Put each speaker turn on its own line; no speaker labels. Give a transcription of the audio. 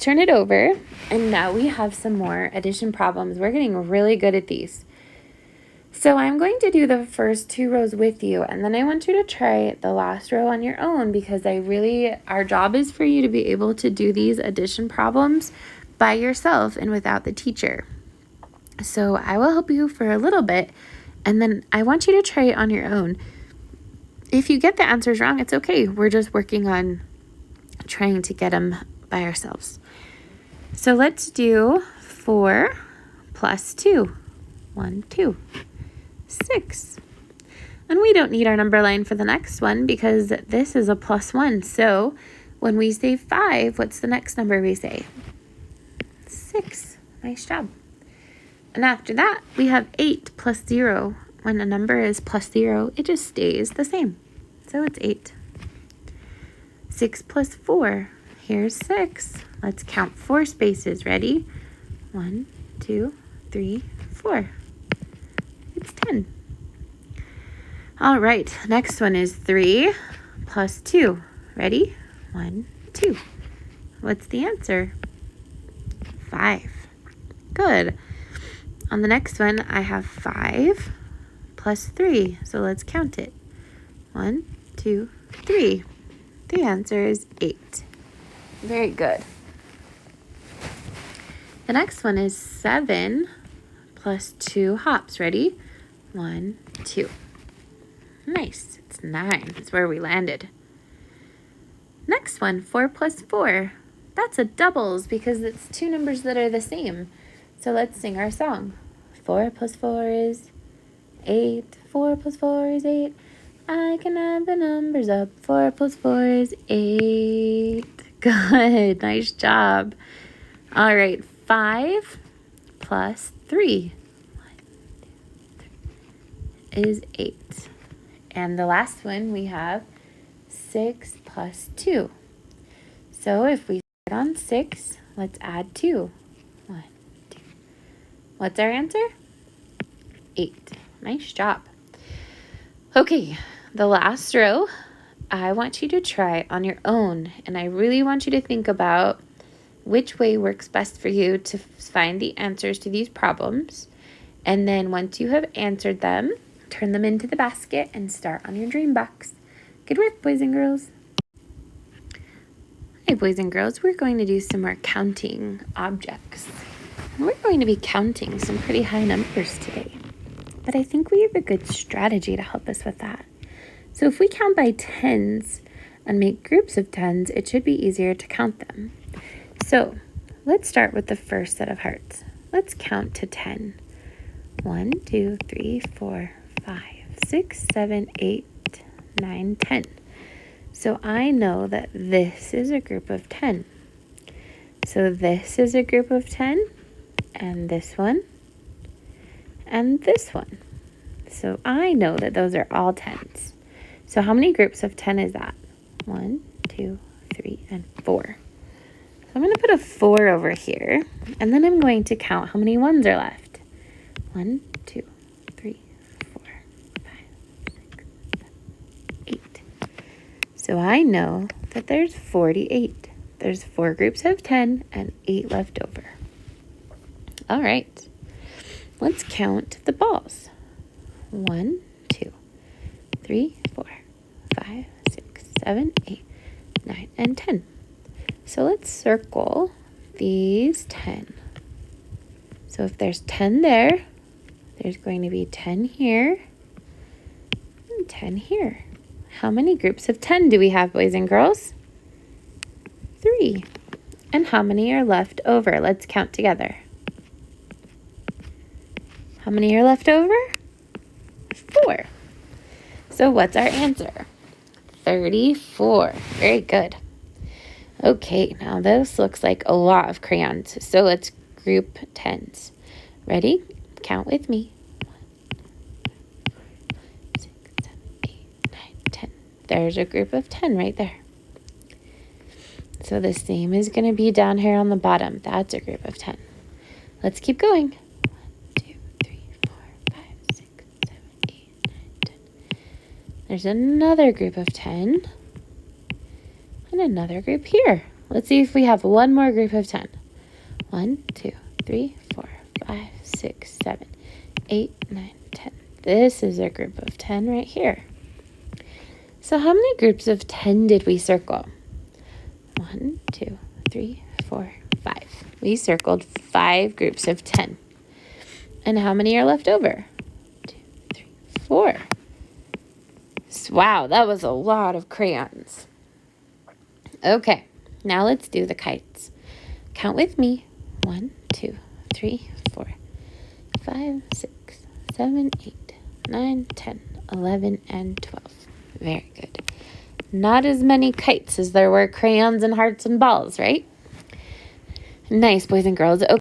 let's turn it over. And now we have some more addition problems. We're getting really good at these. So I'm going to do the first 2 rows with you, and then I want you to try the last row on your own, because our job is for you to be able to do these addition problems by yourself and without the teacher. So I will help you for a little bit, and then I want you to try it on your own. If you get the answers wrong, it's okay. We're just working on trying to get them by ourselves. So let's do 4 plus 2. 1, 2. 6. And we don't need our number line for the next one because this is a +1. So when we say 5, what's the next number we say? 6. Nice job. And after that, we have 8 plus 0. When a number is +0, it just stays the same. So it's 8. 6 plus 4. Here's 6. Let's count 4 spaces. Ready? 1, 2, 3, 4. It's 10. All right, next one is 3 plus 2. Ready? 1, 2. What's the answer? 5. Good. On the next one, I have 5 plus 3. So let's count it. 1, 2, 3. The answer is 8. Very good. The next one is 7 plus 2 hops. Ready? 1, 2. Nice. It's 9. That's where we landed. Next one, 4 plus 4. That's a doubles because it's 2 numbers that are the same. So let's sing our song. 4 plus 4 is 8. 4 plus 4 is 8. I can add the numbers up. 4 plus 4 is 8. Good. Nice job. All right. 5 plus 3. Is 8. And the last one we have 6 plus 2. So if we start on 6, let's add 2. 1, 2. What's our answer? 8. Nice job. Okay, the last row, I want you to try on your own, and I really want you to think about which way works best for you to find the answers to these problems. And then once you have answered them, turn them into the basket and start on your dream box. Good work, boys and girls. Hi, boys and girls. We're going to do some more counting objects. And we're going to be counting some pretty high numbers today. But I think we have a good strategy to help us with that. So if we count by tens and make groups of tens, it should be easier to count them. So let's start with the first set of hearts. Let's count to 10. 1, 2, 3, 4, 5, 6, 7, 8, 9, 10. So I know that this is a group of 10. So this is a group of 10, and this one, and this one. So I know that those are all 10s. So how many groups of 10 is that? 1, 2, 3, and 4. So I'm going to put a 4 over here, and then I'm going to count how many ones are left. 1, 2, 3, 4, 5, 6, 7, 8. So I know that there's 48. There's 4 groups of 10 and 8 left over. All right. Let's count the balls. 1, 2, 3, 4, 5, 6, 7, 8, 9, and 10. So let's circle these 10. So if there's 10 there, there's going to be 10 here and 10 here. How many groups of 10 do we have, boys and girls? 3. And how many are left over? Let's count together. How many are left over? 4. So what's our answer? 34. Very good. Okay, now this looks like a lot of crayons. So let's group 10s. Ready? Count with me. 1, 2, 3, 4, 5, 6, 7, 8, 9, 10. There's a group of 10 right there. So the same is going to be down here on the bottom. That's a group of 10. Let's keep going. 1, 2, 3, 4, 5, 6, 7, 8, 9, 10. There's another group of 10. And another group here. Let's see if we have one more group of 10. 1, 2, 3, 4, 5, 6, 7, 8, 9, 10. This is a group of 10 right here. So how many groups of 10 did we circle? 1, 2, 3, 4, 5. We circled 5 groups of 10. And how many are left over? 2, 3, 4. Wow, that was a lot of crayons. Okay, now let's do the kites. Count with me. 1, 2, 3, 4, 5, 6, 7, 8, 9, 10, 11, and 12. Very good. Not as many kites as there were crayons and hearts and balls, right? Nice, boys and girls. Okay.